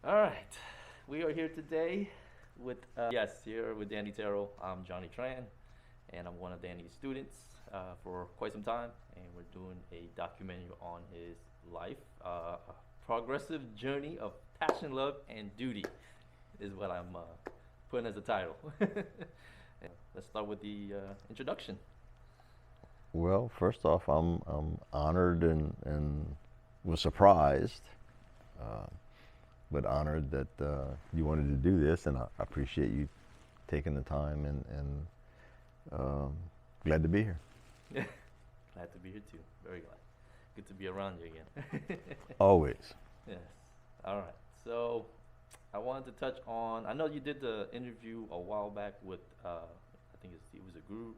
All right, we are here today with here with Danny Terrell. I'm Johnny Tran, and I'm one of Danny's students for quite some time, and we're doing a documentary on his life, a progressive journey of passion, love, and duty, is what I'm putting as a title. Let's start with the introduction. Well, first off, I'm honored and was surprised, uh, but honored that you wanted to do this, and I appreciate you taking the time and glad to be here. Glad to be here too. Very glad. Good to be around you again. Always. Yes. All right. So I wanted to touch on. I know you did the interview a while back with. I think it was a guru.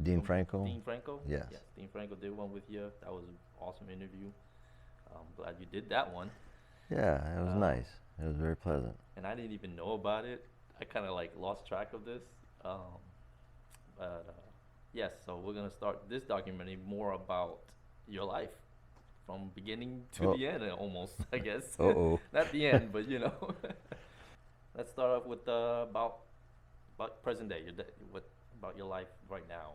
Dean Franco? Dean Franco. Yes. Yes. Dean Franco did one with you. That was an awesome interview. I'm glad you did that one. Yeah, it was nice. It was very pleasant. And I didn't even know about it. I kind of like lost track of this. But yes, so we're gonna start this documentary more about your life from beginning to the end, almost. I guess. Uh-oh. Not the end, but you know. Let's start off with about present day. What about your life right now?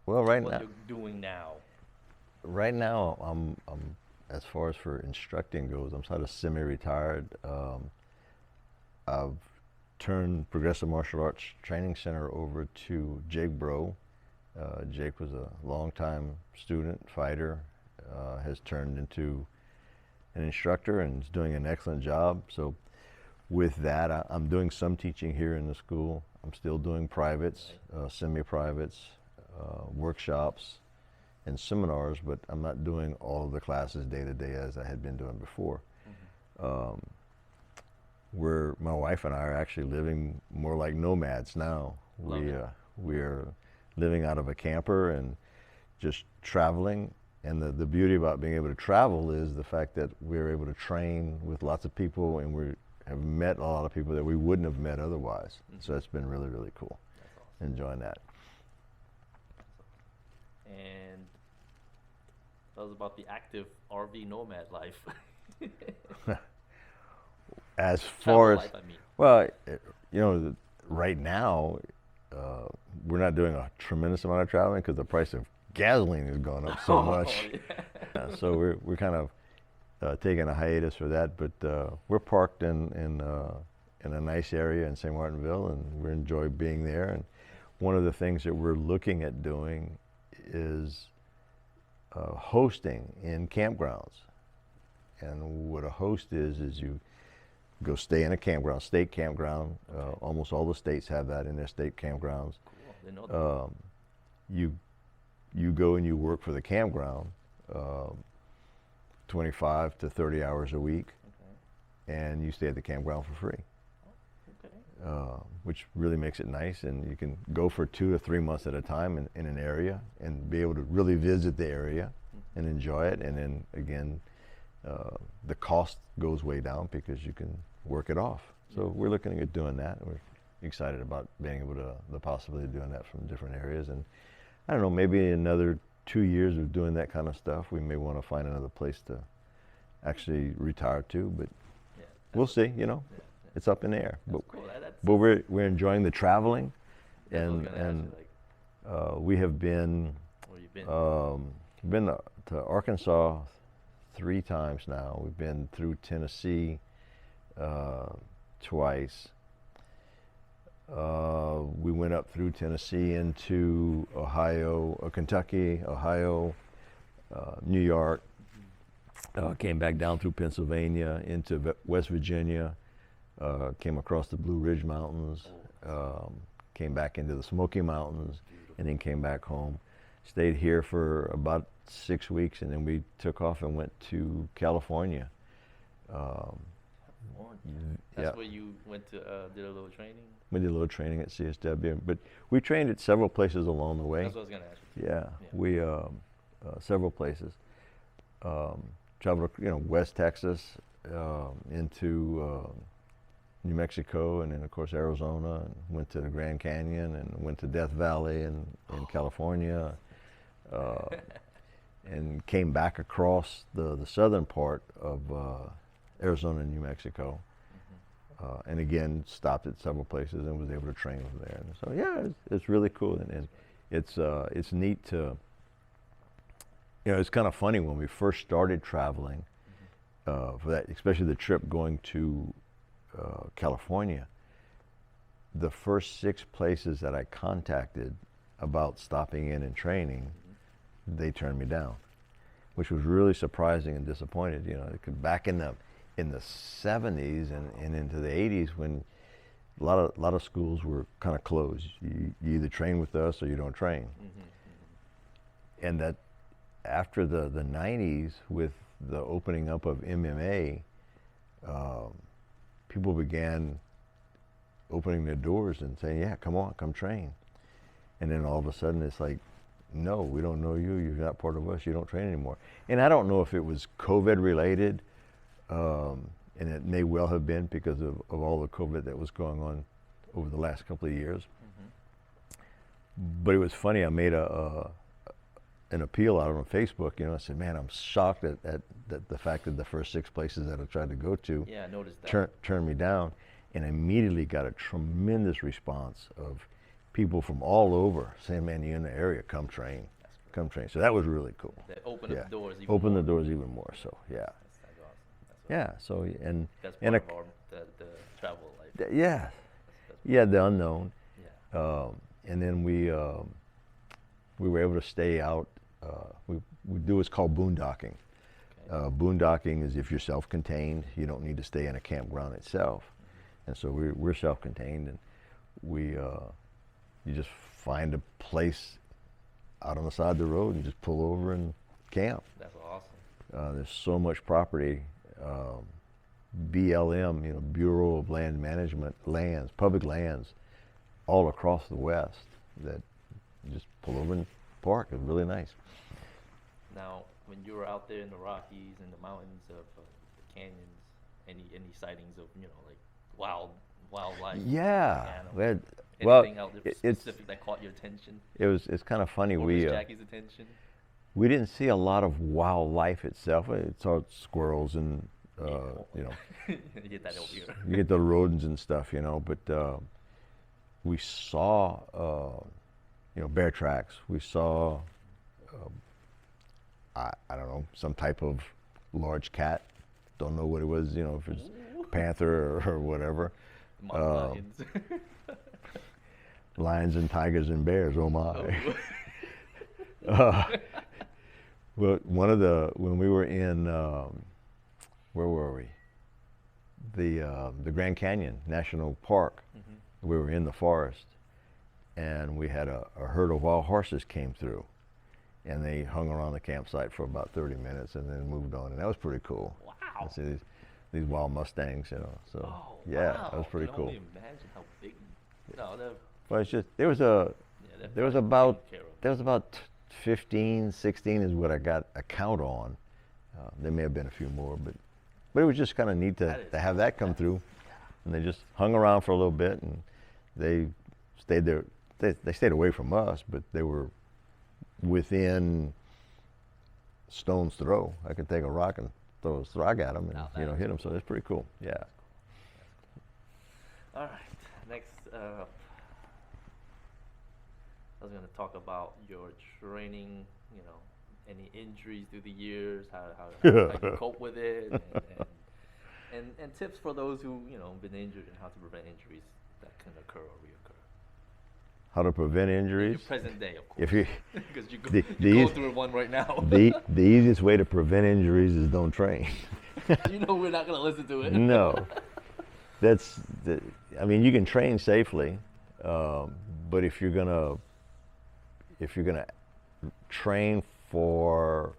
Well, right what now, you're doing now. I'm as far as for instructing goes, I'm sort of semi-retired. I've turned Progressive Martial Arts Training Center over to Jake Bro. Jake was a longtime student, fighter, has turned into an instructor and is doing an excellent job. So with that, I'm doing some teaching here in the school. I'm still doing privates, semi-privates, workshops, and seminars, but I'm not doing all of the classes day to day as I had been doing before. Where my wife and I are actually living more like nomads now. We are living out of a camper and just traveling. And the beauty about being able to travel is the fact that we're able to train with lots of people, and we have met a lot of people that we wouldn't have met otherwise. So it's been really, really cool. Awesome. Enjoying that. And tell us about the active RV nomad life. As far as, life, I mean. well, right now, we're not doing a tremendous amount of traveling because the price of gasoline has gone up so much. Yeah. So we're kind of taking a hiatus for that, but we're parked in a nice area in St. Martinville, and we enjoy being there. And one of the things that we're looking at doing is hosting in campgrounds. And what a host is you go stay in a campground, state campground. Almost all the states have that in their state campgrounds. Cool. Didn't know that. You go and you work for the campground 25 to 30 hours a week, and you stay at the campground for free. Which really makes it nice, and you can go for 2 or 3 months at a time in an area and be able to really visit the area and enjoy it. And then again, the cost goes way down because you can work it off. So we're looking at doing that. We're excited about being able to the possibility of doing that from different areas. And I don't know, maybe another 2 years of doing that kind of stuff, we may want to find another place to actually retire to, but we'll see. It's up in the air. That's but cool. but we're enjoying the traveling, and we have been where you been to Arkansas 3 times now. We've been through Tennessee twice. We went up through Tennessee into Kentucky, Ohio, New York. Came back down through Pennsylvania into West Virginia. Came across the Blue Ridge Mountains. Came back into the Smoky Mountains, and then came back home. Stayed here for about 6 weeks, and then we took off and went to California. That's where you went to did a little training? We did a little training at CSW, but we trained at several places along the way. That's what I was going to ask you. Yeah, we several places. Traveled, West Texas, into New Mexico, and then of course Arizona, and went to the Grand Canyon, and went to Death Valley in California, and came back across the southern part of Arizona and New Mexico. And again, stopped at several places and was able to train over there. And so yeah, it's really cool, and it's neat to, you know, it's kind of funny when we first started traveling for that, especially the trip going to California. The first 6 places that I contacted about stopping in and training, they turned me down, which was really surprising and disappointed. You know, back in the 70s and into the 80s, when a lot of schools were kind of closed. You either train with us or you don't train. And that after the 90s, with the opening up of MMA, people began opening their doors and saying, yeah, come on, come train. And then all of a sudden it's like, no, we don't know you, you're not part of us, you don't train anymore. And I don't know if it was COVID related, and it may well have been because of all the COVID that was going on over the last couple of years. But it was funny, I made an appeal out on Facebook, you know. I said, man, I'm shocked at the fact that the first 6 places that I tried to go to, yeah, I noticed that. turned me down, and immediately got a tremendous response of people from all over saying, man, you're in the area, come train, come train. So that was really cool. That opened up the doors even Opened more. the doors even more, so yeah. That's awesome. Yeah, so, and That's and part of our, the travel life. yeah, yeah, the unknown. Yeah. And then we were able to stay out. We do what's called boondocking. Okay. Boondocking is if you're self-contained, you don't need to stay in a campground itself. And so we're self-contained, and you just find a place out on the side of the road and just pull over and camp. That's awesome. There's so much property. BLM, you know, Bureau of Land Management, lands, public lands, all across the West that you just pull over and park. It's really nice. Now, when you were out there in the Rockies and the mountains of the canyons, any sightings of, you know, like wildlife? Yeah. Animals? Well, Anything out there specific that caught your attention? It's kind of funny. Or was Jackie's attention? We didn't see a lot of wildlife itself. It's all squirrels and you know. You get that over here. You get the rodents and stuff, you know. But we saw you know, bear tracks. We saw I don't know, some type of large cat. Don't know what it was, you know, if it's panther or whatever. Lions. Lions and tigers and bears, oh my. Well, when we were in, where were we? The Grand Canyon National Park. We were in the forest, and we had a herd of wild horses came through, and they hung around the campsite for about 30 minutes and then moved on, and that was pretty cool. Wow. I see these wild Mustangs, you know. So Oh, yeah, wow. that was pretty I can cool. only imagine how big. No, they're, Well, it's just there was yeah, they're there was probably about taken care of. there was about 15, 16 is what I got a count on. There may have been a few more, but it was just kind of neat to have that come through. And they just hung around for a little bit, and they stayed there. They stayed away from us, but they were within stone's throw. I could take a rock and throw a rock at them, and Now you know, that's hit them. So it's pretty cool. Yeah. All right. Next, I was going to talk about your training. You know, any injuries through the years, how you cope with it, and tips for those who, you know, been injured and how to prevent injuries that can occur or reoccur. How to prevent In injuries? your present day, of course. If you Because you the go eas- through one right now. the easiest way to prevent injuries is don't train. You know we're not going to listen to it. No, I mean, you can train safely, but if you're gonna train for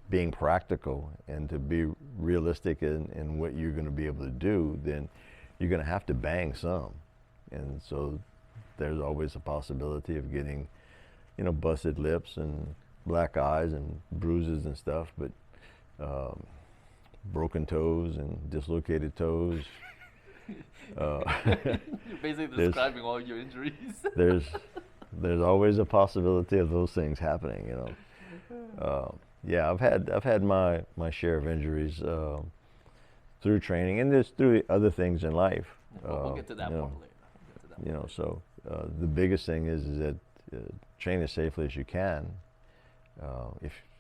being practical and to be realistic in what you're going to be able to do, then you're going to have to bang some, and so there's always a possibility of getting, you know, busted lips and black eyes and bruises and stuff, but broken toes and dislocated toes. You're basically describing all your injuries. There's always a possibility of those things happening, you know. Yeah, I've had my share of injuries. through training, and there's through other things in life. We'll get to that you know, part later. We'll get to that You part know, later. so the biggest thing is that train as safely as you can.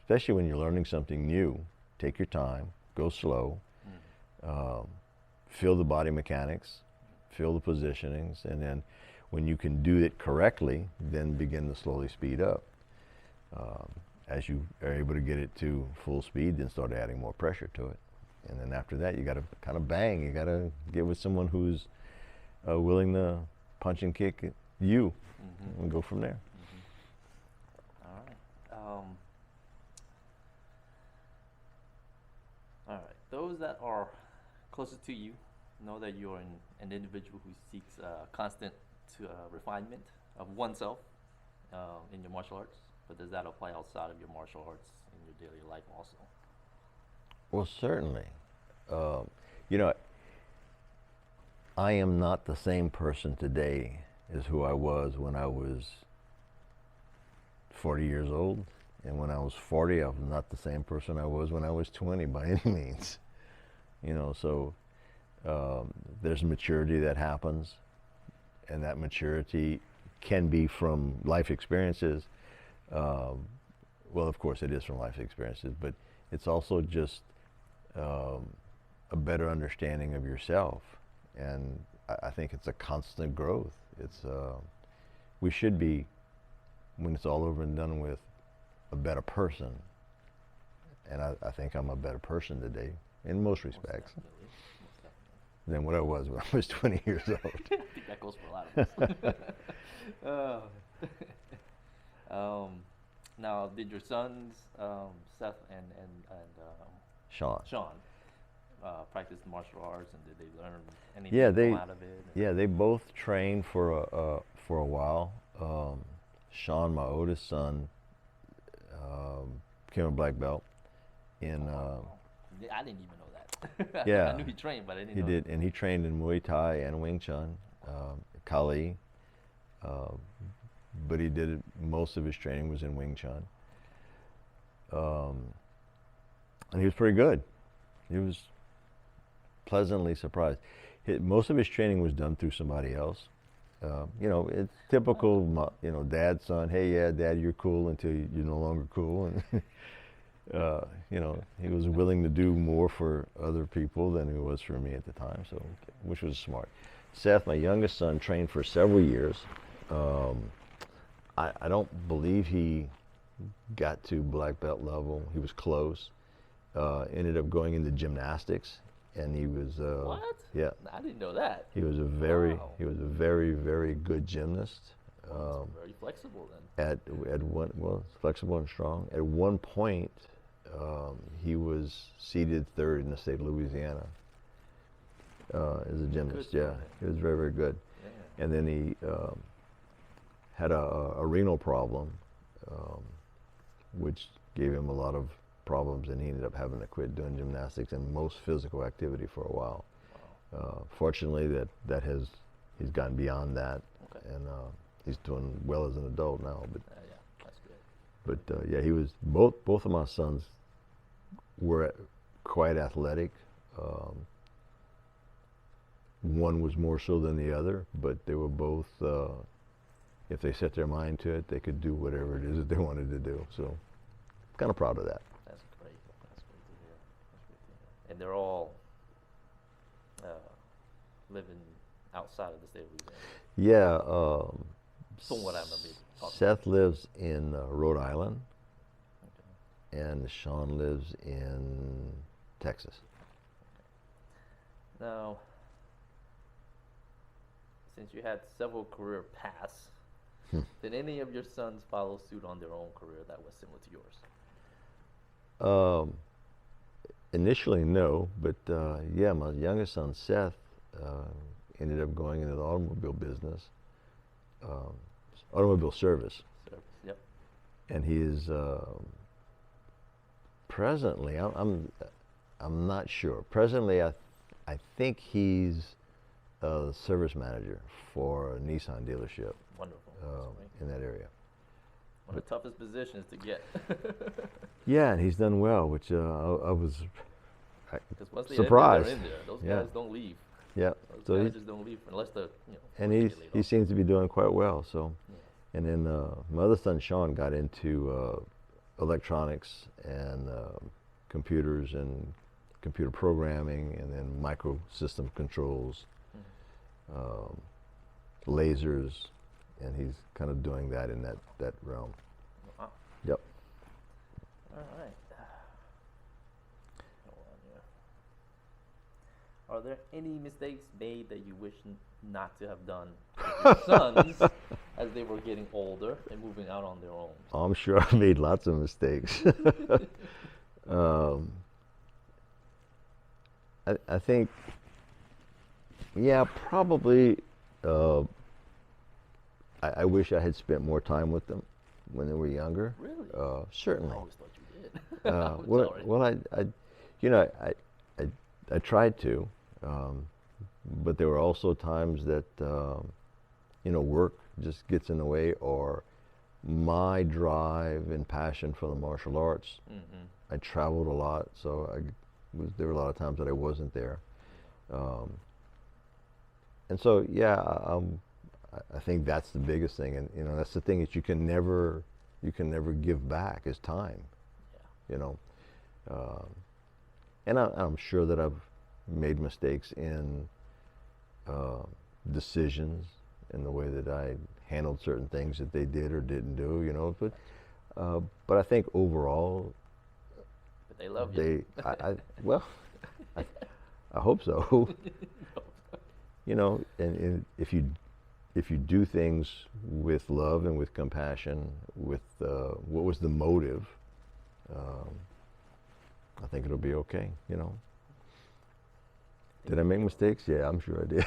Especially when you're learning something new, take your time, go slow, feel the body mechanics, feel the positionings, and then when you can do it correctly, then begin to slowly speed up. As you are able to get it to full speed, then start adding more pressure to it. And then after that, you got to kind of bang. You got to get with someone who's willing to punch and kick at you, and go from there. All right. All right. Those that are closest to you know that you're an individual who seeks constant refinement of oneself in your martial arts. But does that apply outside of your martial arts in your daily life also? Well, certainly. You know, I am not the same person today as who I was when I was 40 years old. And when I was 40, I was not the same person I was when I was 20 by any means. You know, so there's maturity that happens, and that maturity can be from life experiences. Well, of course it is from life experiences, but it's also just a better understanding of yourself. And I think it's a constant growth. It's we should be, when it's all over and done with, a better person. And I think I'm a better person today in most respects than what I was when I was 20 years old. I think that goes for a lot of us. Now, did your sons, Seth and Sean. practice martial arts, and did they learn anything out of it? Yeah, they both trained for a while. Sean, my oldest son, became a black belt in. I didn't even know that. Yeah, I knew he trained, but I didn't he know. did, and he trained in Muay Thai and Wing Chun, Kali. But he did most of his training was in Wing Chun. And he was pretty good. He was pleasantly surprised. Most of his training was done through somebody else. You know, it's typical, you know, dad, son, hey, yeah, dad, you're cool until you're no longer cool. And, you know, he was willing to do more for other people than he was for me at the time, so, which was smart. Seth, my youngest son, trained for several years. I don't believe he got to black belt level. He was close. Ended up going into gymnastics, and he was. What? Yeah. I didn't know that. He was a very, Wow. he was a very, very good gymnast. Very flexible then. Well, flexible and strong. At one point, he was seeded third in the state of Louisiana as a gymnast. Good Yeah, for him. he was very, very good. Yeah. And then he had a renal problem, which gave him a lot of problems, and he ended up having to quit doing gymnastics and most physical activity for a while. Wow. Fortunately, he's gotten beyond that, Okay. and he's doing well as an adult now. But Yeah, that's good. yeah, he was both of my sons were quite athletic. One was more so than the other, but they were both. If they set their mind to it, they could do whatever it is that they wanted to do. So, kind of proud of that. That's great. That's great to hear. That's great to hear. And they're all living outside of the state of Louisiana. Yeah. From what I remember talking Seth lives in Rhode Island, Okay. and Sean lives in Texas. Now, since you had several career paths, did any of your sons follow suit on their own career that was similar to yours? Initially, no, but yeah, my youngest son, Seth, ended up going into the automobile business, automobile service. Service, yep. And he is presently, I'm not sure. Presently, I think he's a service manager for a Nissan dealership. Wonderful. That's great. In that area. One of the toughest positions to get. Yeah, and he's done well, which I was. Because Once they surprise. They're in there. Those Yeah. guys don't leave. Yeah. Those So guys just don't leave unless they're, and once they get laid he off. seems to be doing quite well. So, Yeah. and then my other son Sean got into electronics and computers and computer programming, and then microsystem controls, lasers, and he's kind of doing that in that realm. Wow. Yep. All right. Hold on here. Are there any mistakes made that you wish not to have done with your sons as they were getting older and moving out on their own? I'm sure I made lots of mistakes. I think, yeah, probably. I wish I had spent more time with them when they were younger. Really? Certainly. I always thought you did. I'm sorry. Well, I tried to, but there were also times that work just gets in the way, or my drive and passion for the martial arts. Mm-hmm. I traveled a lot, so there were a lot of times that I wasn't there, and so yeah, I think that's the biggest thing, and that's the thing that you can never give back is time. Yeah. And I'm sure that I've made mistakes in decisions, in the way that I handled certain things that they did or didn't do, but I think overall, But they love you. I hope so. And if you do things with love and with compassion, with what was the motive, I think it'll be okay. Did I make mistakes? Yeah, I'm sure I did.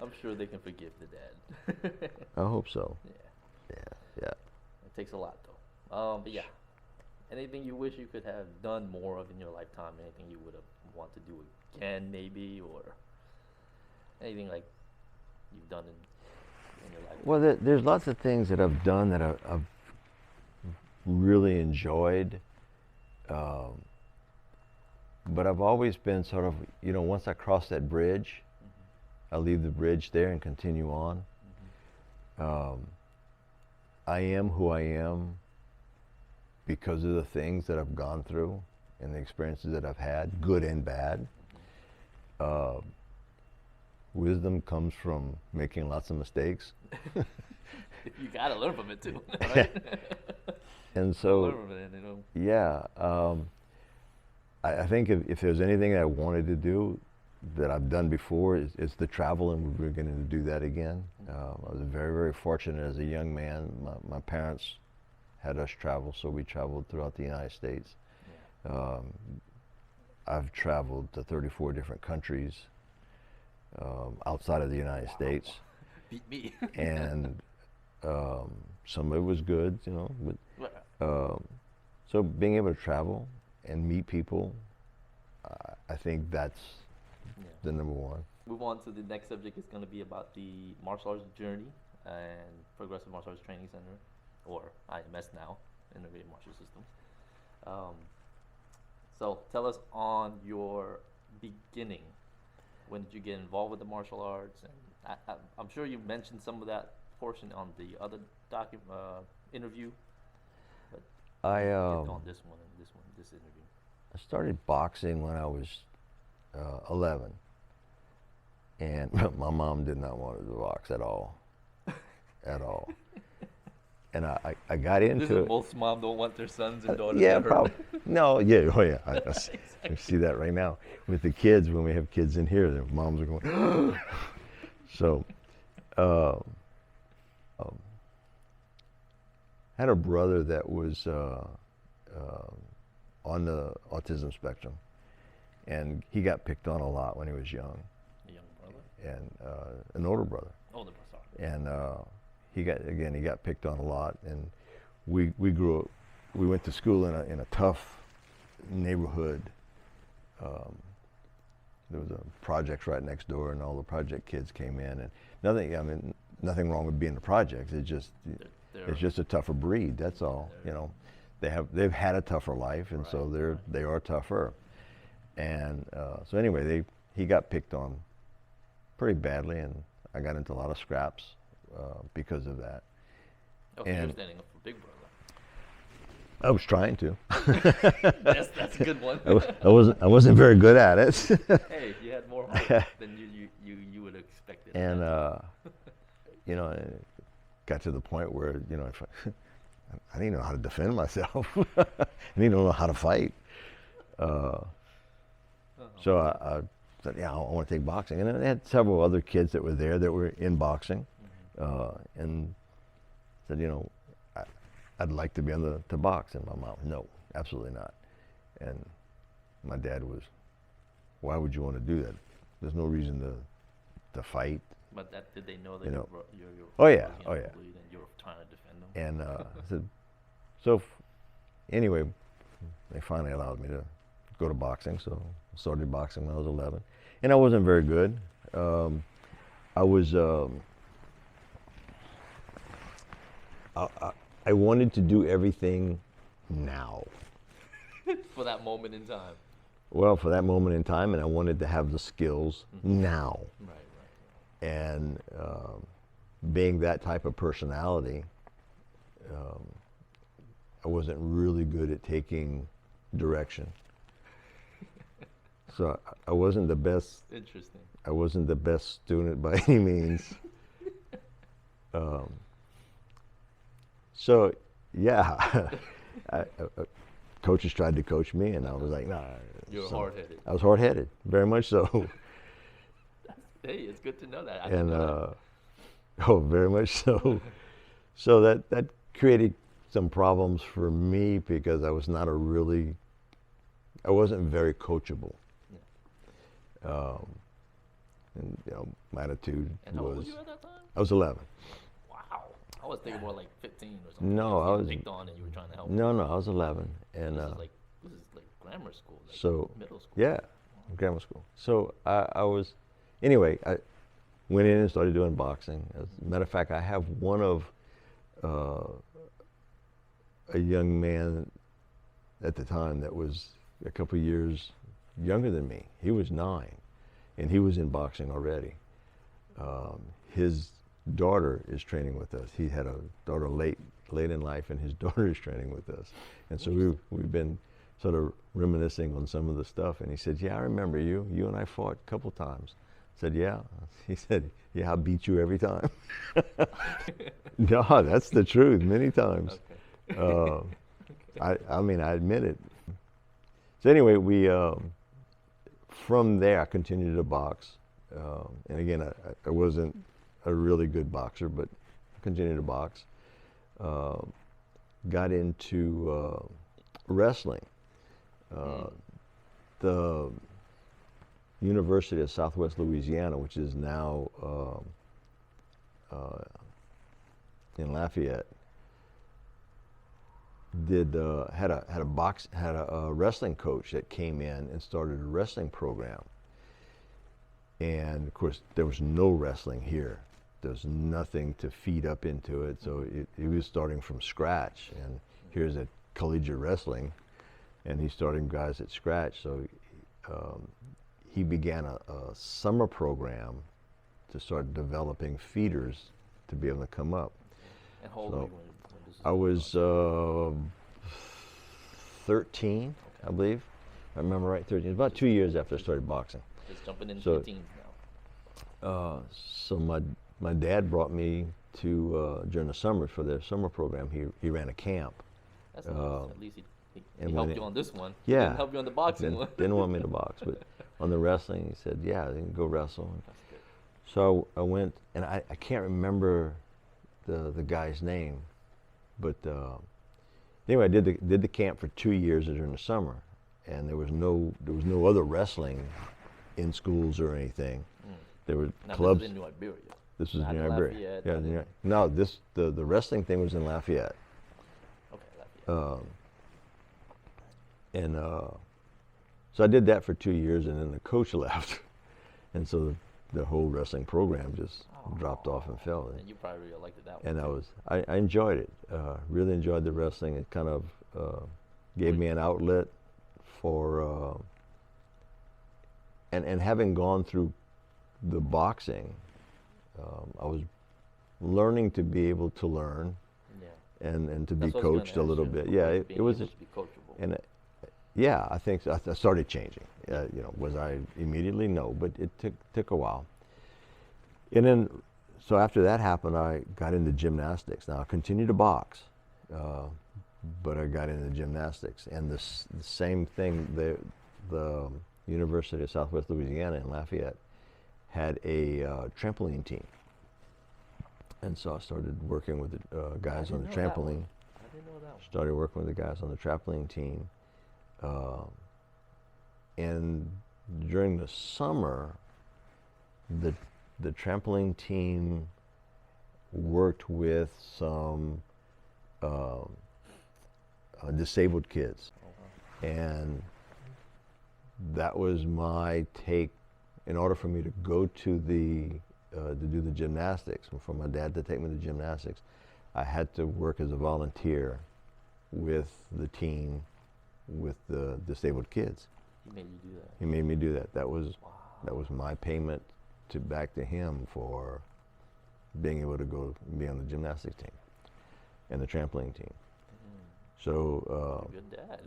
I'm sure they can forgive the dad. I hope so. Yeah. Yeah. It takes a lot though. But yeah. Anything you wish you could have done more of in your lifetime? Anything you would have want to do again, maybe, or anything like you've done in your life? Well, there's lots of things that I've done that I've really enjoyed, but I've always been sort of, once I cross that bridge, I leave the bridge there and continue on. I am who I am because of the things that I've gone through and the experiences that I've had, good and bad. Wisdom comes from making lots of mistakes. You gotta learn from it too, right? And so, learn from it, yeah, I think if there's anything I wanted to do that I've done before, is to travel, and we're going to do that again. I was very, very fortunate as a young man. My parents had us travel, so we traveled throughout the United States. Yeah. I've traveled to 34 different countries outside of the United States. Beat me. And some of it was good, but, so being able to travel and meet people, I think that's the number one. Move on to the next subject. Is going to be about the martial arts journey and Progressive Martial Arts Training Center, or IMS now, Integrated Martial Systems. So tell us on your beginning. When did you get involved with the martial arts? And I'm sure you mentioned some of that portion on the other interview. But on this interview. I started boxing when I was 11, and my mom did not want to box at all, at all. And I got into this is it. Most moms don't want their sons and daughters Yeah, to hurt. probably. No, yeah, oh yeah. I Exactly. see that right now with the kids. When we have kids in here, their moms are going. So, I had a brother that was on the autism spectrum, and he got picked on a lot when he was young. A young brother? And an older brother. Older brother, sorry. And he got picked on a lot, and we grew up. We went to school in a tough neighborhood. There was a projects right next door, and all the project kids came in, and nothing wrong with being the projects. It's just a tougher breed. That's all. They've had a tougher life, and so they are tougher. And so anyway, he got picked on pretty badly, and I got into a lot of scraps because of that. Oh, so you're standing up for Big Brother. I was trying to. That's a good one. I wasn't very good at it. Hey, you had more heart than you would have expected. And you know, it got to the point where, you know, I didn't know how to defend myself. I didn't know how to fight. So I said, yeah, I want to take boxing. And I had several other kids that were there that were in boxing, and said, you know, I'd like to be able to box. And my mom, no, absolutely not. And my dad was, why would you want to do that? There's no reason to fight. But did they know that you know, you're oh yeah, and you were trying to defend them? And I said, so anyway, they finally allowed me to go to boxing. So I started boxing when I was 11, and I wasn't very good. I was. I wanted to do everything now. For that moment in time. Well, for that moment in time, and I wanted to have the skills now. Right. And being that type of personality, I wasn't really good at taking direction. So I wasn't the best. Interesting. I wasn't the best student by any means. So yeah, coaches tried to coach me, and I was like, nah. You were hard-headed. I was hard-headed, very much so. Hey, it's good to know that. And oh, very much so. So that created some problems for me because I was not I wasn't very coachable. Yeah. And you know, my attitude and how old were you at that time? I was 11. Wow. I was thinking more like 15 or something. No, I was picked on and you were trying to help. No, I was 11, and this is like grammar school, like so middle school. Yeah, grammar school. So I was, anyway, I went in and started doing boxing. As a matter of fact, I have one of a young man at the time that was a couple years younger than me. He was 9, and he was in boxing already. His daughter is training with us. He had a daughter late in life, and his daughter is training with us. And so we've been sort of reminiscing on some of the stuff. And he said, yeah, I remember you. You and I fought a couple times. I said, yeah. He said, yeah, I beat you every time. No, that's the truth, many times. Okay. I mean, I admit it. So anyway, from there, I continued to box. And again, I wasn't a really good boxer, but I continued to box. Got into wrestling. The University of Southwest Louisiana, which is now in Lafayette, had a wrestling coach that came in and started a wrestling program. And of course, there was no wrestling here. There's nothing to feed up into it, so he was starting from scratch. And here's a collegiate wrestling, and he's starting guys at scratch. So he began a summer program to start developing feeders to be able to come up. And how old were you when this I was 13, I believe. I remember right, 13. About 2 years after I started boxing. Just jumping into the teens now. So my dad brought me to during the summer for their summer program. He ran a camp. That's nice. At least he helped you on this one. Yeah. He didn't help you on the boxing one. Didn't want me to box, but on the wrestling, he said, yeah, I can go wrestle. That's good. So I went, and I can't remember the guy's name, but anyway, I did the camp for 2 years during the summer, and there was no other wrestling in schools or anything. There were clubs. This was in New Iberia. This was Not in Iberia. Lafayette. Yeah, no, the wrestling thing was in Lafayette. Okay, Lafayette. So I did that for 2 years, and then the coach left, and so the whole wrestling program just dropped off and fell. And you probably really liked it that one. And I enjoyed it. Really enjoyed the wrestling. It kind of gave me an outlet for and having gone through the boxing, I was learning to be able to learn, and to be coached a little bit. Yeah, it was. To be coachable. And yeah, I think so. I started changing. You know, was I immediately? No, but it took a while. And then, so after that happened, I got into gymnastics. Now I continued to box, but I got into gymnastics, and the same thing. The University of Southwest Louisiana in Lafayette had a trampoline team. And so I started working with the guys on the trampoline. I didn't know that one. Started working with the guys on the trampoline team. And during the summer, the trampoline team worked with some disabled kids. And that was my take. In order for me to go to to do the gymnastics, for my dad to take me to gymnastics, I had to work as a volunteer with the team, with the disabled kids. He made you do that. He made me do that. That was my payment back to him for being able to go be on the gymnastics team and the trampoline team. So good dad.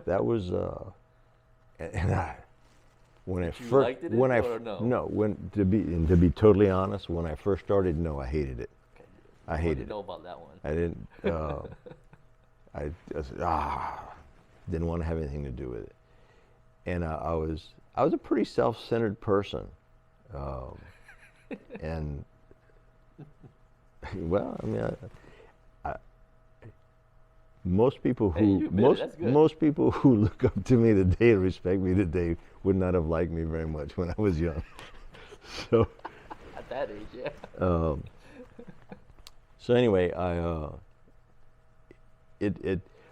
that was and I. When I You first, liked it when I or no? To be totally honest, when I first started, no, I hated it. Okay. I hated it. Know about that one. I didn't. I just, didn't want to have anything to do with it. And I was a pretty self-centered person, and well, I mean, most people who most people who look up to me today and respect me today would not have liked me very much when I was young. So at that age, yeah. So anyway,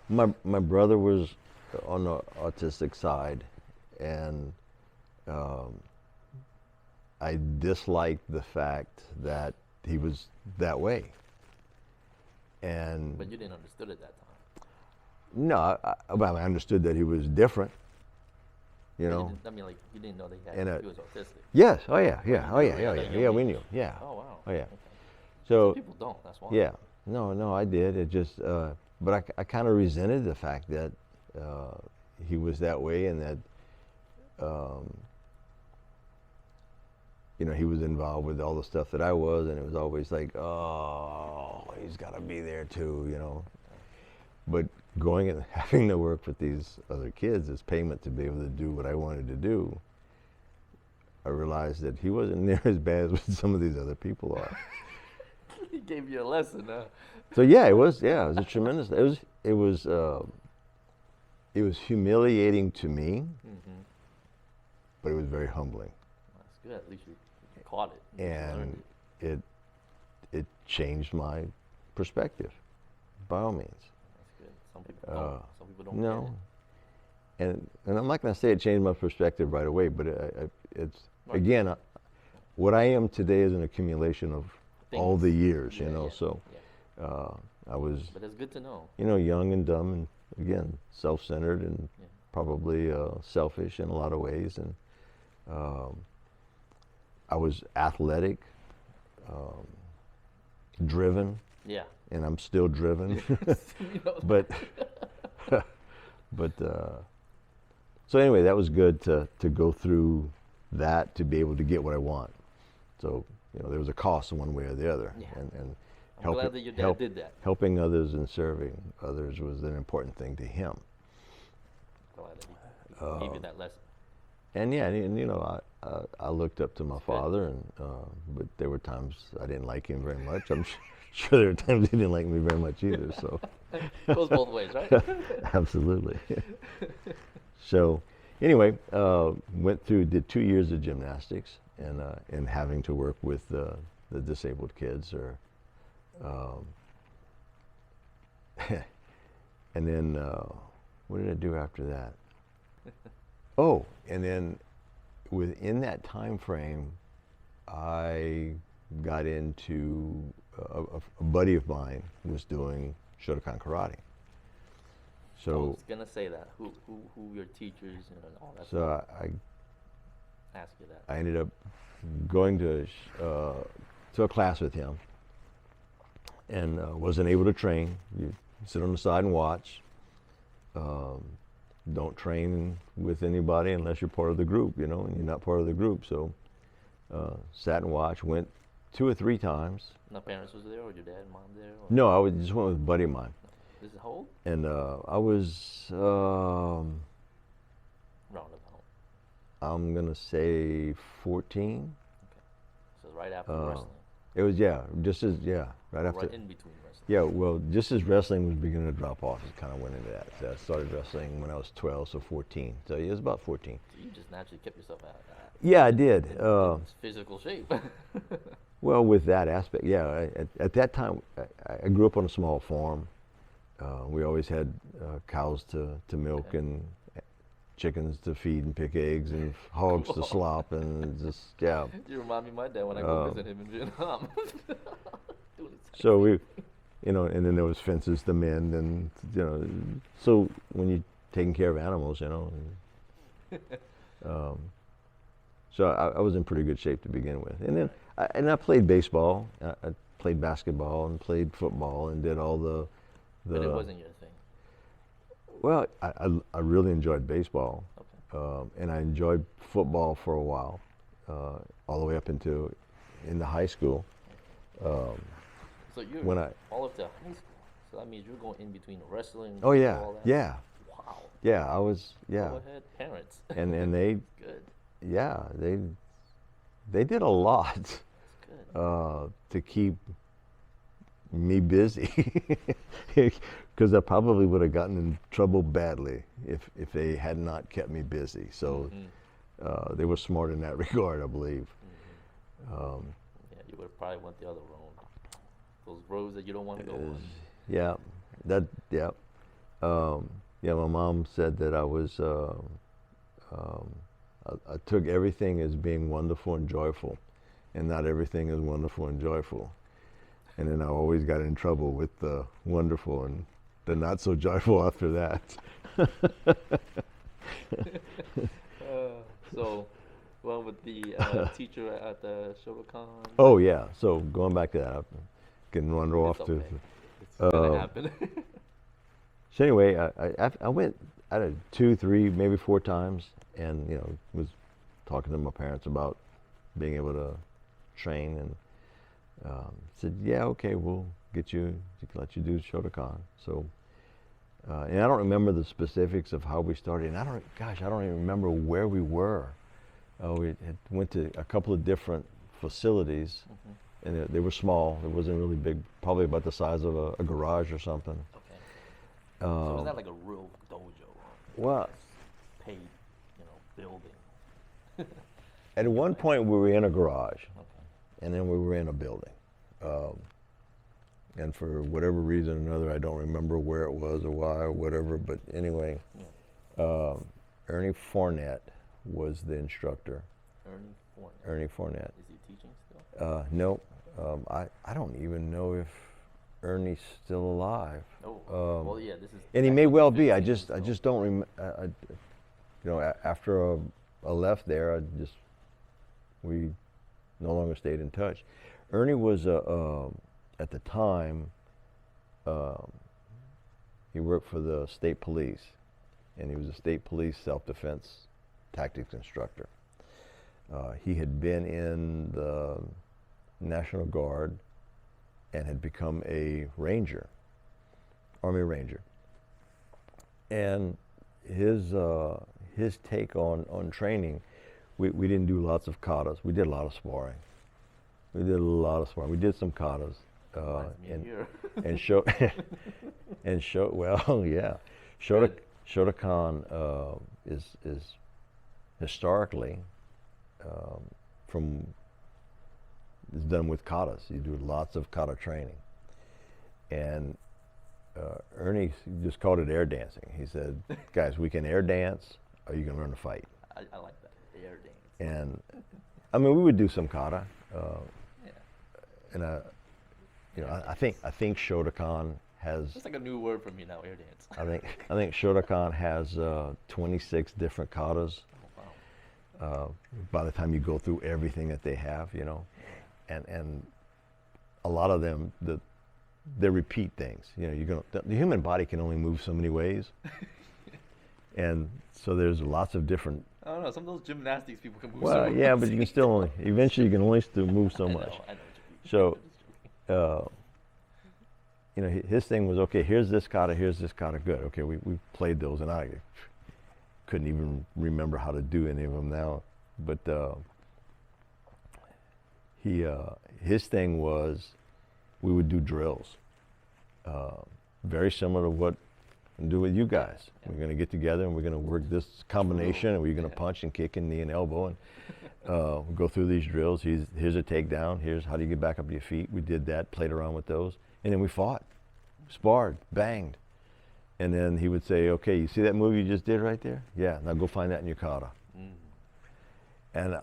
my brother was on the autistic side, and I disliked the fact that he was that way. And but you didn't understand at that time. No, well, I understood that he was different. You know. I mean, like you didn't know that he was autistic. Yes. Oh yeah. Yeah. We knew. Yeah. Oh wow. Oh yeah. Okay. So some people don't. That's why. Yeah. No, I did. It just, but I kind of resented the fact that he was that way, and that you know, he was involved with all the stuff that I was, and it was always like, oh, he's got to be there too, you know. But going and having to work with these other kids as payment to be able to do what I wanted to do, I realized that he wasn't near as bad as some of these other people are. He gave you a lesson, huh? So yeah, it was a tremendous. It was humiliating to me, but it was very humbling. That's good. At least you caught it. And it changed my perspective, by all means. That's good. Some people don't. Some people don't. No. Get it. And I'm not going to say it changed my perspective right away, but it's again, what I am today is an accumulation of all the years, you know. So I was. But it's good to know. You know, young and dumb, and again, self-centered, and probably selfish in a lot of ways, and I was athletic, driven. Yeah. And I'm still driven. but so anyway, that was good to go through that, to be able to get what I want. So, you know, there was a cost in one way or the other. Yeah. And I'm glad that your dad did that. Helping others and serving others was an important thing to him. Glad that he gave you that lesson. And yeah, and you know, I looked up to my father, and but there were times I didn't like him very much. I'm sure there were times he didn't like me very much either. So goes both ways, right? Absolutely. So anyway, did 2 years of gymnastics, and having to work with the disabled kids, or and then what did I do after that? Oh, and then within that time frame, I got into a buddy of mine was doing Shotokan karate. So I was gonna say that. Who your teachers and all that. So ask you that. I ended up going to a class with him, and wasn't able to train. You sit on the side and watch. Don't train with anybody unless you're part of the group, you know, and you're not part of the group. So sat and watched. Went 2 or 3 times. No parents was there, or your dad and mom there? Or? No, just went with a buddy of mine. This is how old? And I was, Roundabout. I'm gonna say 14. Okay. So right after wrestling. It was right after. Right in between wrestling. Yeah, well, just as wrestling was beginning to drop off, it kind of went into that. So I started wrestling when I was 12, so 14. So it was about 14. So you just naturally kept yourself out. Yeah, I did. In physical shape. Well, with that aspect, yeah. At that time, I grew up on a small farm. We always had cows to milk and chickens to feed and pick eggs and hogs to slop and just, yeah. You remind me of my dad when I go visit him in Vietnam. So we, you know, and then there was fences to mend, and, you know, so when you're taking care of animals, you know. So I was in pretty good shape to begin with. And then I played baseball, I played basketball and played football and did all the But it wasn't your thing. Well, I really enjoyed baseball. Okay. And I enjoyed football for a while, all the way up into high school. So you're when I, all up to high school. So that means you're going in between wrestling. Oh yeah, all that? yeah. Wow. Yeah, I was, yeah. Go ahead, parents. And they, Good. yeah, they did a lot That's good. to keep me busy, because I probably would have gotten in trouble badly if they had not kept me busy. So they were smart in that regard, I believe. Yeah, you would have probably went the other road. Those roads that you don't want to go on. Yeah, yeah. Yeah, my mom said that I was, I took everything as being wonderful and joyful, and not everything is wonderful and joyful. And then I always got in trouble with the wonderful and the not so joyful after that. So, well, with the teacher at the Shotokan. Oh yeah, so going back to that, I can wander off It's to. okay. It's gonna happen. So anyway, I went, I had 2, 3, maybe 4 times, and, you know, was talking to my parents about being able to train, and said, yeah, okay, we'll let you do Shotokan. So, and I don't remember the specifics of how we started, and I don't even remember where we were. We had went to a couple of different facilities, and they were small. It wasn't really big, probably about the size of a garage or something. Okay. So it's not like a real dojo. Well, Paid, building. at one point we were in a garage, Okay. and then we were in a building. And for whatever reason or another, I don't remember where it was or why or whatever, but anyway, Ernie Fournette was the instructor. Ernie Fournette. Is he teaching still? No, I don't even know if Ernie's still alive. Oh, well, yeah, this is. And he may well be. I 15, just don't remember. After I left there, we no longer stayed in touch. Ernie was at the time. He worked for the state police, and he was a state police self-defense tactics instructor. He had been in the National Guard and had become a ranger, Army Ranger. And his take on training, we didn't do lots of katas. We did a lot of sparring. We did some katas. And Shotokan is historically is done with katas. You do lots of kata training. And Ernie just called it air dancing. He said, guys, we can air dance, or you can learn to fight. I like that, the air dance. And I mean, we would do some kata. And I think Shotokan has. It's like a new word for me now, air dance. I think Shotokan has 26 different katas. Oh, by the time you go through everything that they have, you know, and a lot of them, they repeat things. You know, the human body can only move so many ways, and so there's lots of different. I don't know. Some of those gymnastics people can move. Well, so yeah, but you can still only eventually you can only still move so much. I know what you mean. So, you know, his thing was, okay, here's this kata, good. Okay, we played those, and I couldn't even remember how to do any of them now. But his thing was, we would do drills, very similar to what I do with you guys. Yeah. We're going to get together and we're going to work this combination, and we're going to punch and kick and knee and elbow, and we'll go through these drills. Here's a takedown. Here's how do you get back up to your feet. We did that, played around with those, and then we fought, sparred, banged. And then he would say, okay, you see that move you just did right there? Yeah, now go find that in your kata. And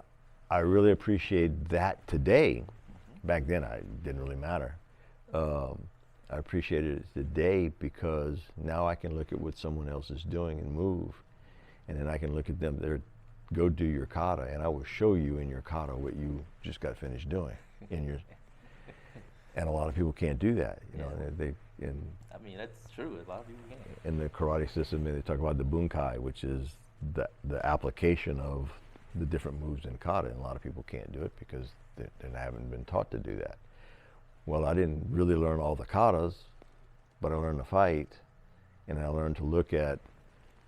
I really appreciate that today. Back then, it didn't really matter. I appreciate it today because now I can look at what someone else is doing and move. And then I can look at them, go do your kata, and I will show you in your kata what you just got finished doing. And a lot of people can't do that. You know, I mean, that's true. A lot of people can't. In the karate system, they talk about the bunkai, which is the application of the different moves in kata, and a lot of people can't do it because they haven't been taught to do that. Well, I didn't really learn all the katas, but I learned to fight, and I learned to look at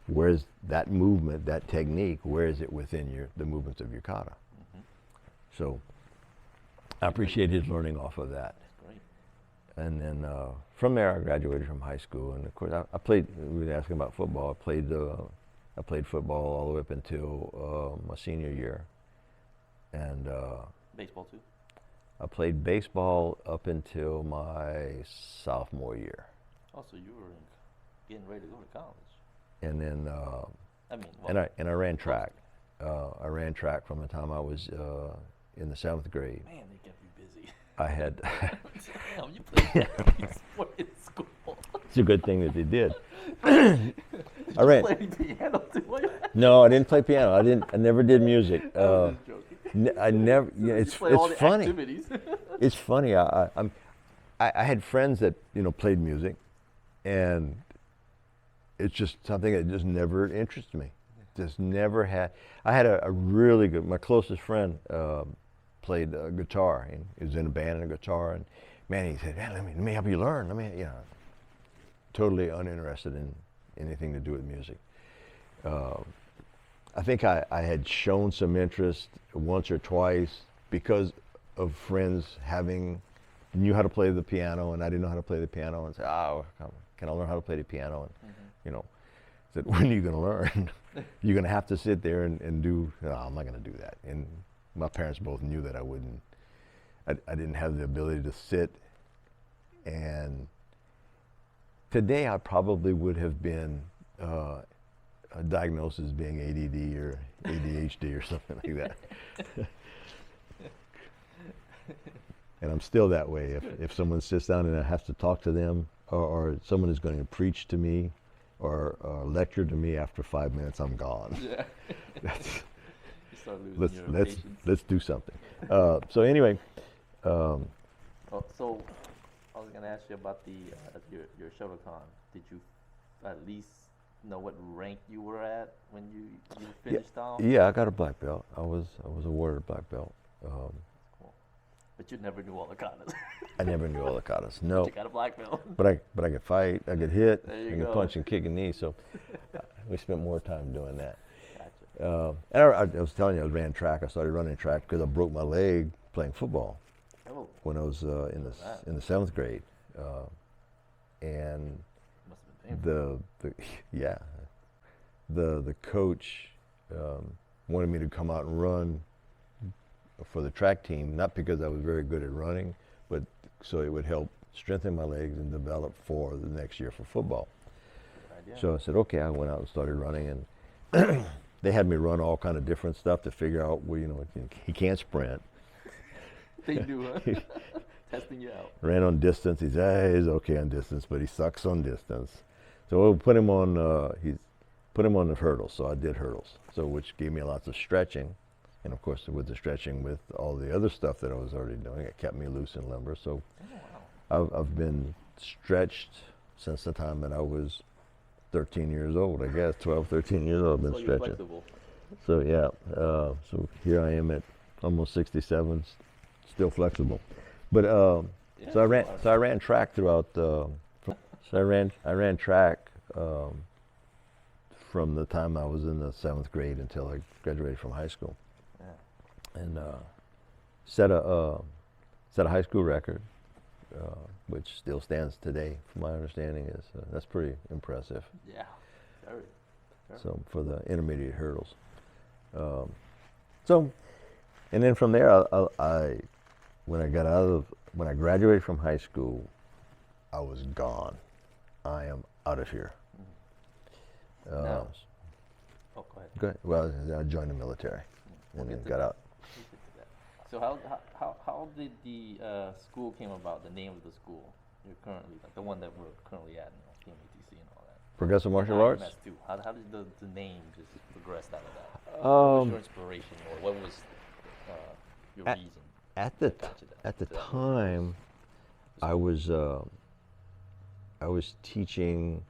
where's that movement, that technique, where is it within the movements of your kata. So I appreciated learning off of that. And then from there, I graduated from high school, and of course, I played. We were asking about football. I played football all the way up until my senior year, and baseball too. I played baseball up until my sophomore year. Oh, so you were getting ready to go to college. And then, I mean, well, and I ran track. I ran track from the time I was in the 7th grade. Man, they kept you busy. I had. Damn, you played every sport in school. It's a good thing that they did. Did I ran. You play piano too? No, I didn't play piano. I never did music. I was just joking. I never. You know, it's funny. Activities. It's funny. I had friends that played music, and it's just something that just never interested me. Just never had. I had a really good. My closest friend played guitar, and he was in a band and a guitar, and man, he said, "Man, let me help you learn." Totally uninterested in anything to do with music. I think I had shown some interest once or twice because of friends knew how to play the piano, and I didn't know how to play the piano, and said, "Oh, can I learn how to play the piano?" And said, "When are you going to learn? You're going to have to sit there and do." No, I'm not going to do that. And my parents both knew that I wouldn't. I didn't have the ability to sit. And today, I probably would have been diagnosed as being ADD or ADHD or something like that. And I'm still that way. If someone sits down and I have to talk to them, or someone is going to preach to me or lecture to me, after 5 minutes, I'm gone. Yeah. You start losing your patience. Let's do something. So anyway. So I was going to ask you about your Shotokan. Did you at least know what rank you were at when you finished off? Yeah, I got a black belt. I was awarded a black belt. Cool. But you never knew all the katas. I never knew all the katas. No. But you got a black belt. But I could fight. I could hit. There you I go. could punch and kick and knee. So we spent more time doing that. Gotcha. And I was telling you, I ran track. I started running track because I broke my leg playing football when I was in the 7th grade. And must have been painful. the coach wanted me to come out and run for the track team, not because I was very good at running, but so it would help strengthen my legs and develop for the next year for football. So I said, okay. I went out and started running, and they had me run all kind of different stuff to figure out, well, he can't sprint. They do, huh? Testing you out. Ran on distance. He's okay on distance, but he sucks on distance. So we'll put him on. put him on the hurdles. So I did hurdles, so which gave me lots of stretching, and of course with the stretching, with all the other stuff that I was already doing, it kept me loose and limber. So I've been stretched since the time that I was 13 years old, I guess, 12, 13 years old. I've been stretching. Flexible. So yeah, so here I am at almost 67, still flexible. But so I ran track throughout. So I ran track from the time I was in the 7th grade until I graduated from high school, and set a high school record, which still stands today, from my understanding. Is that's pretty impressive. Yeah, very. So for the intermediate hurdles. So, and then from there, when I graduated from high school, I was gone. I am out of here. Now, oh, go ahead. Good. Well, I joined the military and then got out. So how did the school came about? The name of the school you're currently, like the one that we're currently at, PMATC and all that. Progressive Martial Arts. IMS too. How did the name just progress out of that? What was your inspiration, or what was your reason? At the time, I was teaching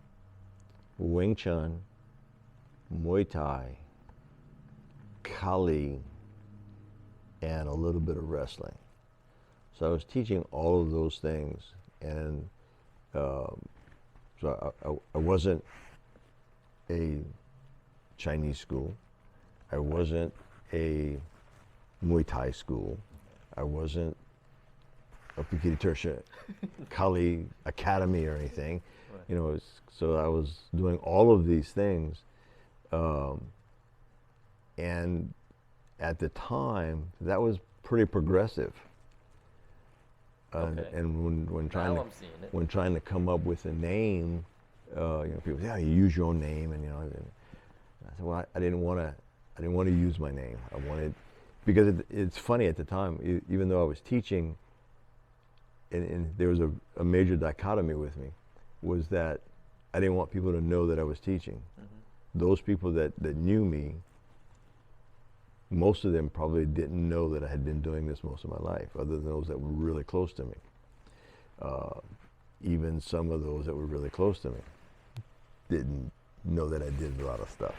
Wing Chun, Muay Thai, Kali, and a little bit of wrestling. So I was teaching all of those things, and so I wasn't a Chinese school. I wasn't a Muay Thai school. I wasn't a Pekiti-Tirsia Kali Academy or anything. Right. You know, so I was doing all of these things, and at the time, that was pretty progressive. Okay. And when trying to come up with a name, you know, people say, "Yeah, you use your own name," and you know, and I said, "Well, I didn't want to use my name. I wanted." Because it's funny at the time, even though I was teaching, and there was a major dichotomy with me, was that I didn't want people to know that I was teaching. Mm-hmm. Those people that knew me, most of them probably didn't know that I had been doing this most of my life, other than those that were really close to me. Even some of those that were really close to me didn't know that I did a lot of stuff.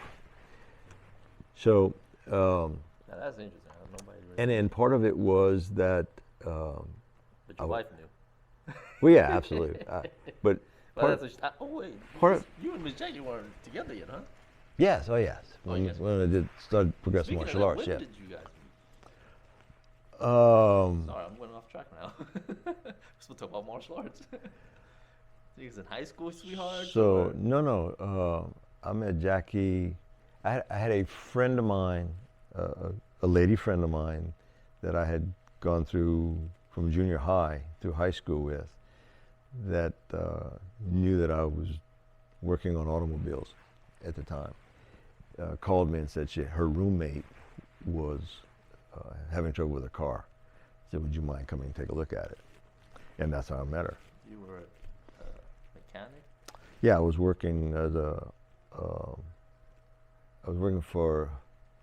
So, now that's interesting. And then part of it was that. But your wife knew. Well, yeah, absolutely. But you and Ms. Jackie weren't together yet, huh? Yes. Oh, yes. When I did start progressive martial arts, when yeah. Did you guys meet? Sorry, I'm going off track now. We're supposed to talk about martial arts. You was in high school, sweetheart? So no. I met Jackie. I had a friend of mine, a lady friend of mine, that I had gone through from junior high through high school with, that knew that I was working on automobiles at the time. Called me and said her roommate was having trouble with her car. Said, "Would you mind coming and take a look at it?" And that's how I met her. You were a mechanic? Yeah, I was working as I was working for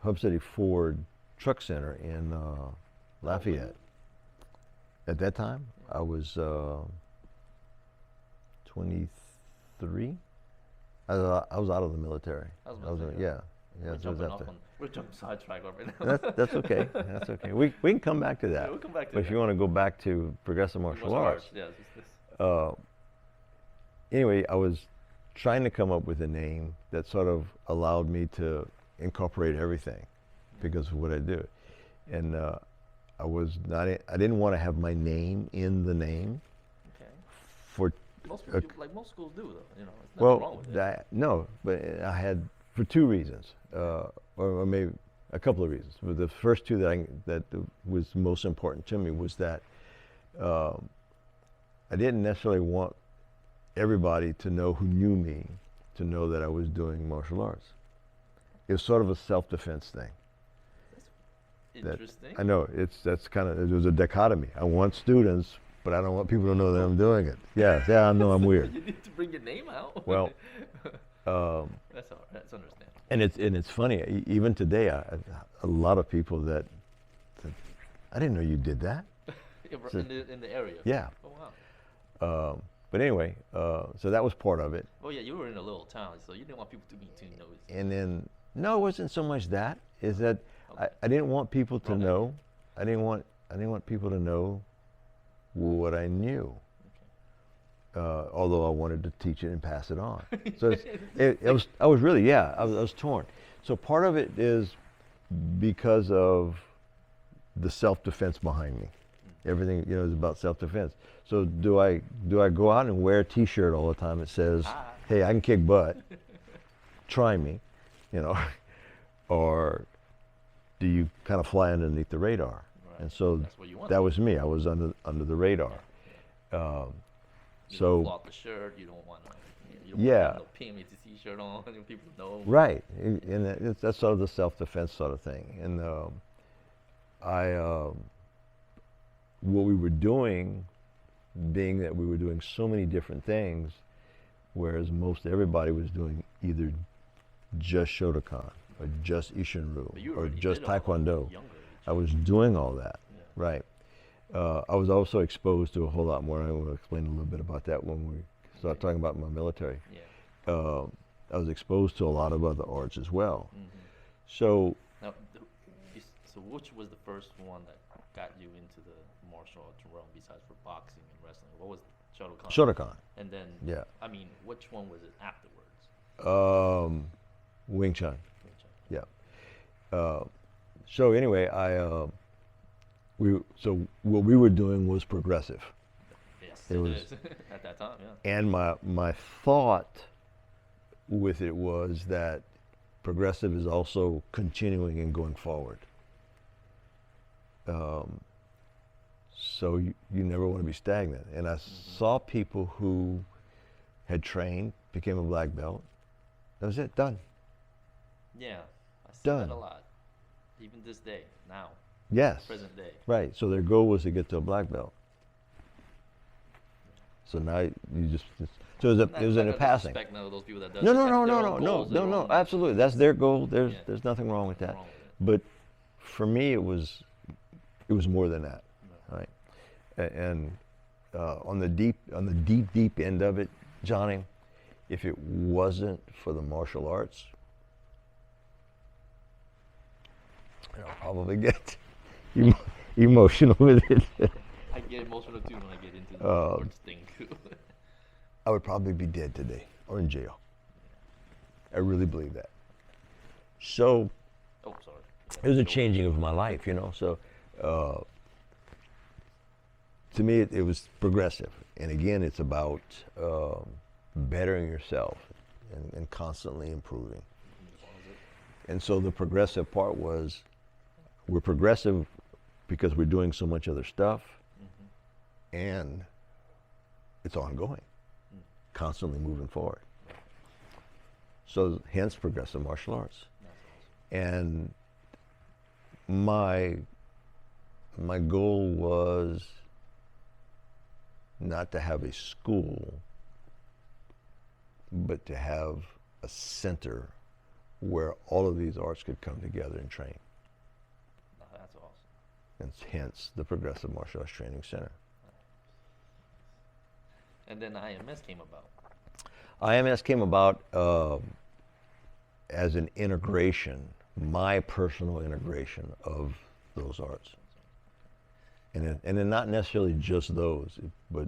Hub City Ford Truck Center in Lafayette. At that time, I was 23. I was out of the military. We're jumping sidetrack right now. That's okay. That's okay. We can come back to that. Yeah, we'll come back to but that. If you want to go back to progressive martial arts. Yeah, Anyway, I was trying to come up with a name that sort of allowed me to incorporate everything because of what I do. And I didn't want to have my name in the name. Okay. For most schools do, though. You know, there's nothing wrong with it. No, but I had for two reasons, or maybe a couple of reasons. But the first two that was most important to me was that I didn't necessarily want everybody to know who knew me to know that I was doing martial arts. It was sort of a self-defense thing. Interesting. I know it was a dichotomy. I want students, but I don't want people to know that I'm doing it. Yeah, I know I'm weird. You need to bring your name out. Well, That's understandable. And it's funny. Even today, a lot of people that I didn't know you did that. So, in the area. yeah. Oh wow. But anyway, so that was part of it. Oh yeah, you were in a little town, so you didn't want people to be too nosy. And then no, it wasn't so much that. Is that I didn't want people to know. I didn't want people to know what I knew. Although I wanted to teach it and pass it on. So I was really, I was torn. So part of it is because of the self-defense behind me. Everything, is about self-defense. So do I go out and wear a T-shirt all the time that says, "Hey, I can kick butt. Try me," or do you kind of fly underneath the radar? Right. And so that was me. I was under the radar. You So don't flaunt the shirt. You don't want to. You don't want to have no PMATC shirt on, and people know. Right, and that's sort of the self-defense sort of thing. And what we were doing, being that we were doing so many different things, whereas most everybody was doing either just Shotokan or just Ishinryu or just Taekwondo. I was doing all that, right. I was also exposed to a whole lot more, and I will explain a little bit about that when we start talking about my military. I was exposed to a lot of other arts as well. So, now, so which was the first one that got you into the martial arts realm besides for boxing and wrestling? What was Shotokan? Shotokan. And then, I mean, which one was it afterwards? Wing Chun. Yeah. So anyway, so what we were doing was progressive. Yes, it was at that time. Yeah. And my thought with it was that progressive is also continuing and going forward. So you never want to be stagnant. And I saw people who had trained, became a black belt. That was it, done. Yeah, I see that a lot. Even this day, now. Yes. Present day. Right. So their goal was to get to a black belt. So now you just so it was in a passing. None of those people that No. Absolutely, that's their goal. There's nothing wrong with that. But for me, it was more than that, right? And on the deep end of it, Johnny, if it wasn't for the martial arts, I'll probably get emotional with it. I get emotional too when I get into the sports thing too. I would probably be dead today or in jail. I really believe that. So, it was a changing of my life, So, to me, it was progressive, and again, it's about bettering yourself and constantly improving. And so, the progressive part was, we're progressive because we're doing so much other stuff, and it's ongoing, constantly moving forward. So hence progressive martial arts. And my goal was not to have a school, but to have a center where all of these arts could come together and train. That's awesome. And hence the Progressive Martial Arts Training Center. And then IMS came about. IMS came about as an integration, my personal integration of those arts. And then not necessarily just those, but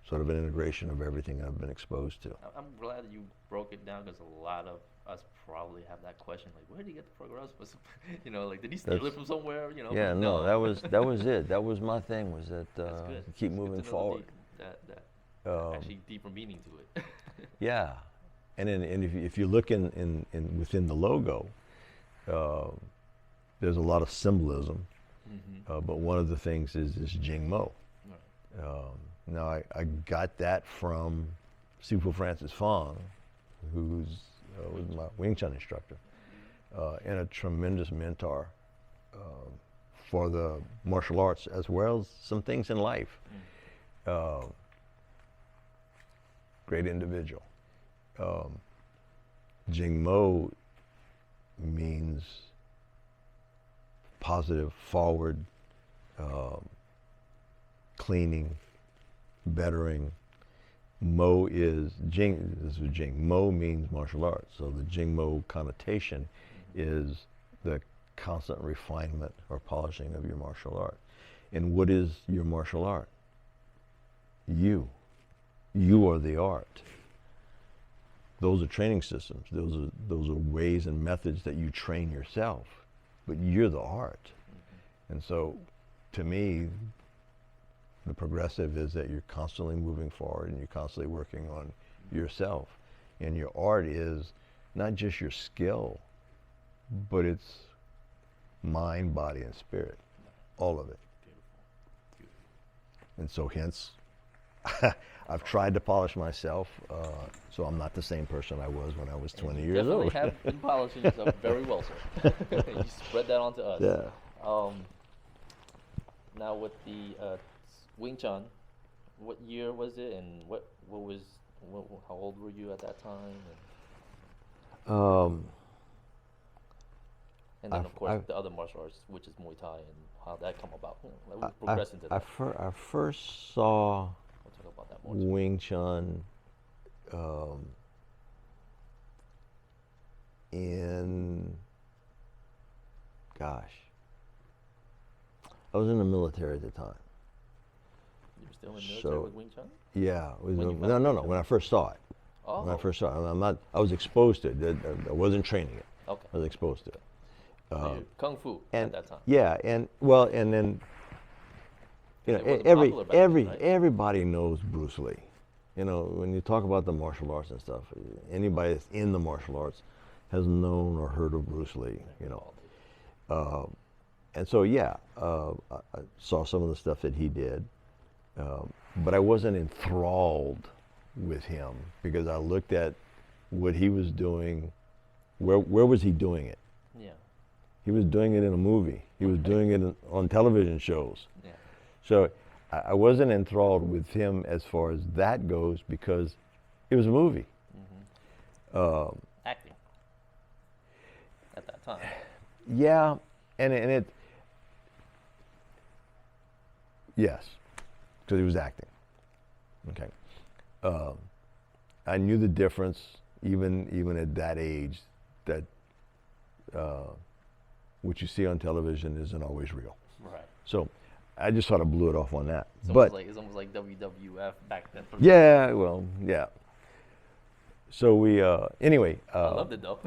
sort of an integration of everything I've been exposed to. I'm glad that you broke it down, because a lot of us probably have that question, like, where did he get the progressive? Like, did he steal it from somewhere? Yeah, no, that was it. That was my thing, was that keep moving forward. That actually deeper meaning to it. Yeah, and if you look in within the logo, there's a lot of symbolism. But one of the things is this Jing Mo. Right. Now I got that from Sifu Francis Fong, who's was my Wing Chun instructor, and a tremendous mentor for the martial arts as well as some things in life. Great individual. Jingmo means positive, forward, cleaning, bettering. Mo is Jing. This is Jing. Mo means martial arts. So the Jingmo connotation is the constant refinement or polishing of your martial art. And what is your martial art? You. You are the art. Those are training systems. Those are ways and methods that you train yourself. But you're the art. And so, to me, the progressive is that you're constantly moving forward and you're constantly working on yourself. And your art is not just your skill, but it's mind, body, and spirit. All of it. And so hence, I've tried to polish myself, so I'm not the same person I was when I was 20 years old. You definitely have been polishing yourself very well, sir. You spread that onto us. Yeah. Now with the Wing Chun, what year was it, and how old were you at that time? And then of course the other martial arts, which is Muay Thai, and how that come about. We'll progress into that. I first saw We'll talk about that more. Wing Chun I was in the military at the time. You were still in the military with Wing Chun? Yeah. No. When I first saw it. Oh. When I first saw it. I was exposed to it. I wasn't training it. Okay. I was exposed to it. So Kung Fu at that time. Yeah, and then everybody knows Bruce Lee. You know, when you talk about the martial arts and stuff, anybody that's in the martial arts has known or heard of Bruce Lee. You know, and so I saw some of the stuff that he did, but I wasn't enthralled with him because I looked at what he was doing. Where was he doing it? Yeah. He was doing it in a movie. He was doing it on television shows. Yeah. So I wasn't enthralled with him as far as that goes because it was a movie. Mm-hmm. Acting at that time. Yeah, and it yes, because he was acting. Okay. I knew the difference even at that age that what you see on television isn't always real. Right. So I just sort of blew it off on that. It's almost like WWF back then. Yeah, well, yeah. So we anyway. I loved it though.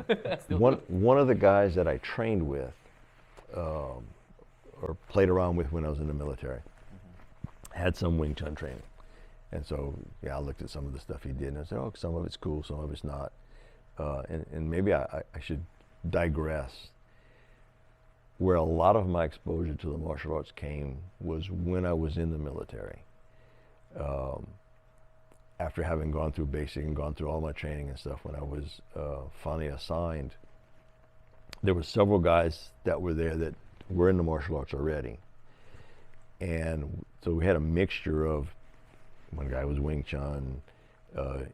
one of the guys that I trained with, or played around with when I was in the military, had some Wing Chun training, and so I looked at some of the stuff he did, and I said, oh, some of it's cool, some of it's not, and maybe I should digress. Where a lot of my exposure to the martial arts came was when I was in the military. After having gone through basic and gone through all my training and stuff, when I was finally assigned, there were several guys that were there that were in the martial arts already. And so we had a mixture of, one guy was Wing Chun,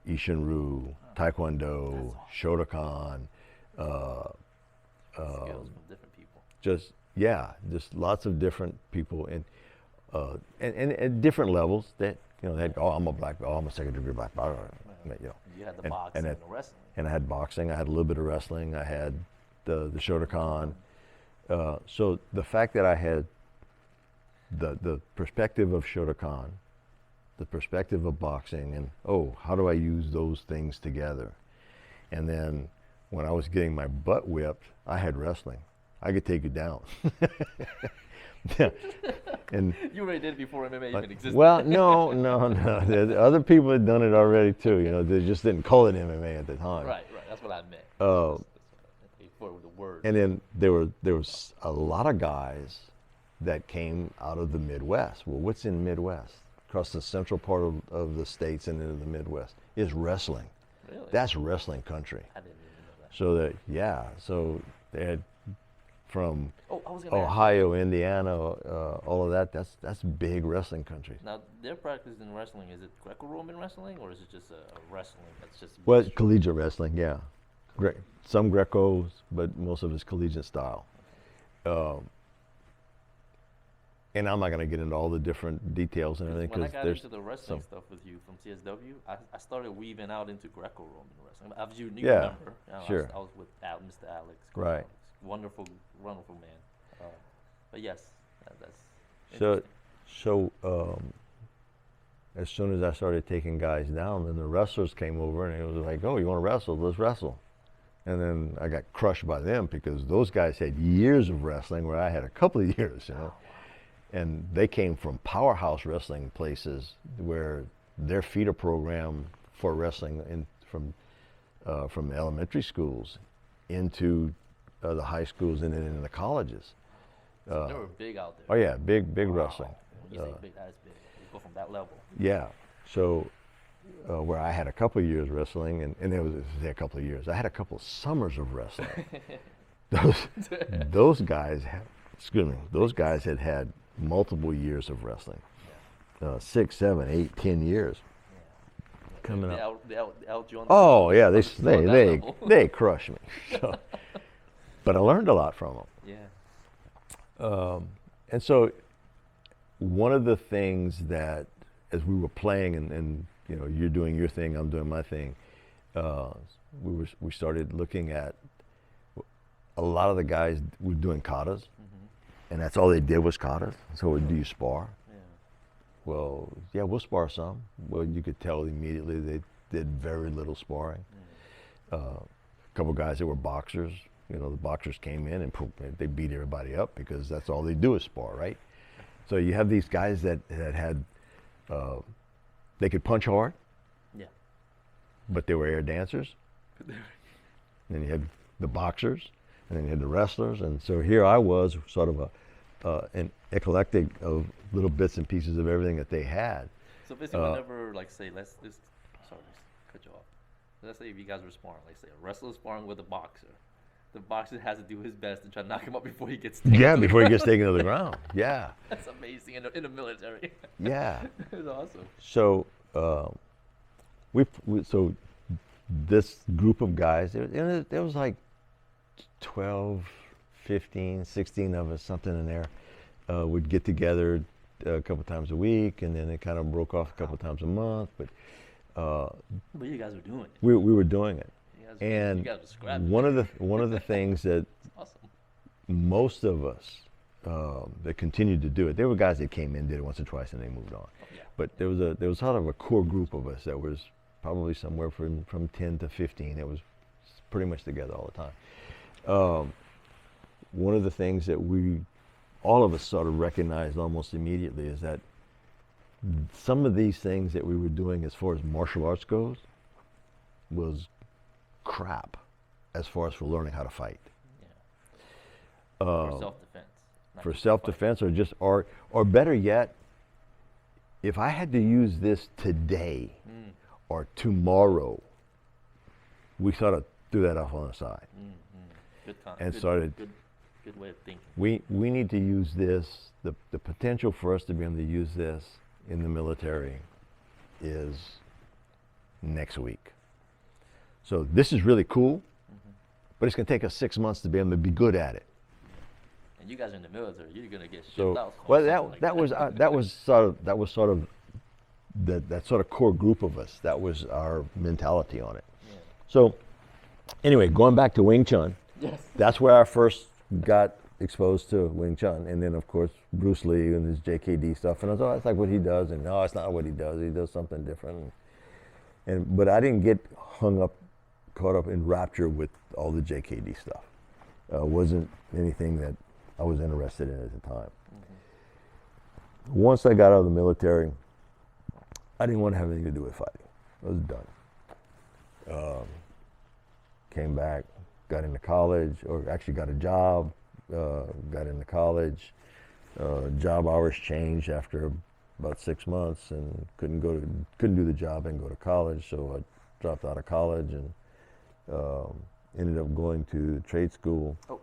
Ishinru, Taekwondo, Shotokan, skills from different people. Just lots of different people and at different levels that, they had, I'm a black belt, I'm a second degree black belt. You had the boxing and the wrestling. And I had boxing, I had a little bit of wrestling, I had the Shotokan. So the fact that I had the perspective of Shotokan, the perspective of boxing, and how do I use those things together? And then when I was getting my butt whipped, I had wrestling. I could take you down. And you already did it before MMA even existed. Well, no. Other people had done it already too. They just didn't call it MMA at the time. Right. That's what I meant. For the word. And then there was a lot of guys that came out of the Midwest. Well, what's in Midwest? Across the central part of the states and into the Midwest is wrestling. Really? That's wrestling country. I didn't even know that. So they had from I was gonna Ohio, Indiana, all of that. That's big wrestling country. Now, their practice in wrestling, is it Greco-Roman wrestling, or is it just a wrestling that's just... Well, collegiate wrestling, yeah. some Grecos, but most of it's collegiate style. And I'm not going to get into all the different details and everything When I because got there's into the wrestling stuff with you from CSW, I started weaving out into Greco-Roman wrestling. As you Yeah, remember, sure. I was with Mr. Alex. Right. Wonderful, wonderful man. But yes, that's So, interesting. as soon as I started taking guys down, then the wrestlers came over and it was like, oh, you want to wrestle? Let's wrestle. And then I got crushed by them because those guys had years of wrestling where I had a couple of years, you know. And they came from powerhouse wrestling places where their feeder program for wrestling from elementary schools into the high schools and then into the colleges. They were big out there. Oh yeah, big wrestling. When you say big, that's big. You go from that level. Yeah. So where I had a couple of years wrestling, and it was a couple of years. I had a couple of summers of wrestling. those guys, those guys had multiple years of wrestling, 6, 7, 8, 10 years. Yeah. Coming up. They out you on Oh yeah, they they crushed me. So, but I learned a lot from them. Yeah. And so one of the things that, as we were playing and you know, you're doing your thing, I'm doing my thing, we started looking at a lot of the guys were doing katas, and that's all they did was katas. So do you spar? Yeah. Well, yeah, we'll spar some. Well, you could tell immediately they did very little sparring. A couple guys that were boxers, you know, the boxers came in and they beat everybody up because that's all they do is spar, right? So you have these guys that had, they could punch hard, Yeah. but they were air dancers. And then you had the boxers, and then you had the wrestlers, and so here I was, sort of an eclectic of little bits and pieces of everything that they had. So basically, whenever, like, say, sorry, let's cut you off. Let's say if you guys were sparring, like, say, a wrestler sparring with a boxer. The boxer has to do his best to try to knock him up before he gets taken. Yeah, before he gets taken to the ground. Yeah. That's amazing in the military. Yeah. It's awesome. So so this group of guys, there was like 12, 15, 16 of us, something in there, would get together a couple times a week, and then it kind of broke off a couple times a month. But you guys were doing it. We were doing it. You And guys described one of the things that awesome. most of us that continued to do it, there were guys that came in, did it once or twice, and they moved on. Yeah. But there was sort of a core group of us that was probably somewhere from 10 to 15. It was pretty much together all the time. One of the things that all of us sort of recognized almost immediately is that some of these things that we were doing as far as martial arts goes was crap as far as for learning how to fight. Yeah. For self-defense. For self-defense, or just or better yet, if I had to use this today or tomorrow, we sort of threw that off on the side. And started. Good way of thinking. We need to use this. The potential for us to be able to use this in the military is next week. So this is really cool, but it's going to take us 6 months to be able to be good at it. And you guys are in the military, you're going to get shipped So, out. well, that was sort of that sort of core group of us. That was our mentality on it. Yeah. So, anyway, going back to Wing Chun, Yes. that's where I first got exposed to Wing Chun, and then of course Bruce Lee and his JKD stuff, and I was, oh, that's like what he does, and no, it's not what he does. He does something different. But I didn't get caught up in rapture with all the JKD stuff. Wasn't anything that I was interested in at the time. Once I got out of the military, I didn't want to have anything to do with fighting. I was done. Came back, got into college, or actually got a job, got into college. Job hours changed after about 6 months, and couldn't do the job and go to college, so I dropped out of college and ended up going to trade school. Oh,